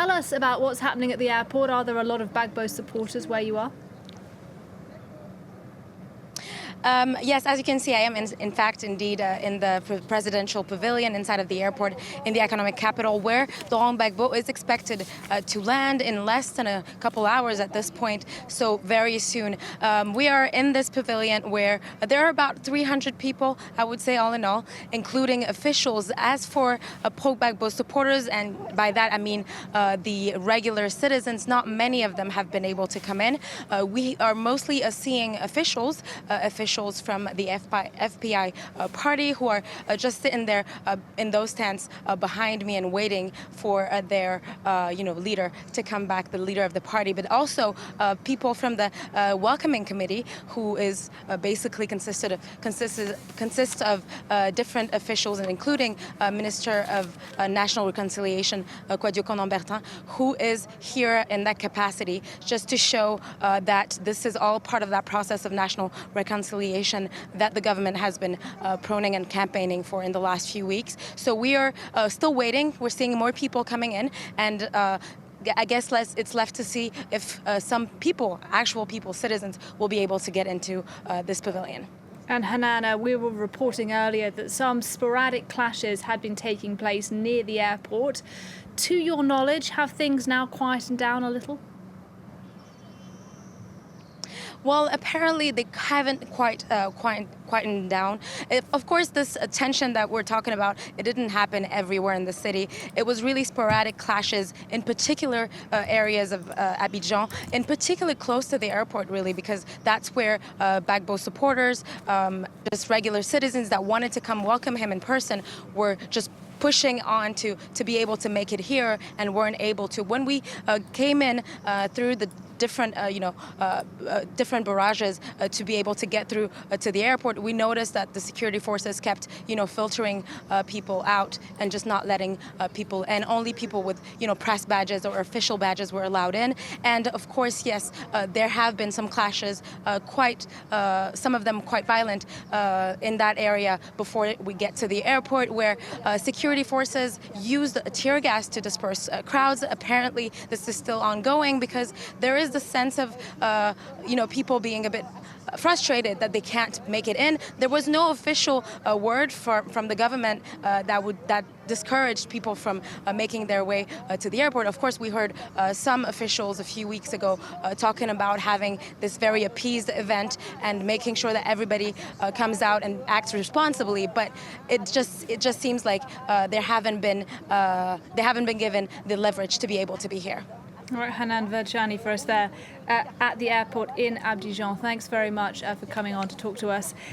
Tell us about what's happening at the airport. Are there a lot of Gbagbo supporters where you are? Yes, as you can see, I am in fact indeed in the presidential pavilion inside of the airport in the economic capital, where Laurent Gbagbo is expected to land in less than a couple hours at this point, so very soon. We are in this pavilion where there are about 300 people, I would say, all in all, including officials. As for pro-Gbagbo supporters, and by that I mean the regular citizens, not many of them have been able to come in. We are mostly seeing officials from the FPI party who are just sitting there in those stands behind me and waiting for their leader to come back, the leader of the party, but also people from the welcoming committee, who is basically consists of different officials, and including Minister of National Reconciliation, Gbagbo, who is here in that capacity just to show that this is all part of that process of national reconciliation that the government has been proning and campaigning for in the last few weeks. So we are still waiting. We're seeing more people coming in, and I guess it's left to see if some people, actual people, citizens, will be able to get into this pavilion. And Hannane, we were reporting earlier that some sporadic clashes had been taking place near the airport. To your knowledge, have things now quietened down a little? Well, apparently they haven't quite quietened down. Of course, this tension that we're talking about, it didn't happen everywhere in the city. It was really sporadic clashes in particular areas of Abidjan, in particular close to the airport, really, because that's where Gbagbo supporters, just regular citizens that wanted to come welcome him in person, were just pushing on to be able to make it here and weren't able to. When we came in through the different barrages to be able to get through to the airport, we noticed that the security forces kept filtering people out and just not letting people in. Only people with press badges or official badges were allowed in. And of course, yes, there have been some clashes, some of them quite violent in that area before we get to the airport, where security forces used tear gas to disperse crowds. Apparently, this is still ongoing because there is the sense of people being a bit frustrated that they can't make it in. There was no official word from the government that discouraged people from making their way to the airport. Of course, we heard some officials a few weeks ago talking about having this very appeased event and making sure that everybody comes out and acts responsibly. But it just seems like they haven't been given the leverage to be able to be here. All right, Hannane Ferdjani for us there at the airport in Abidjan. Thanks very much for coming on to talk to us.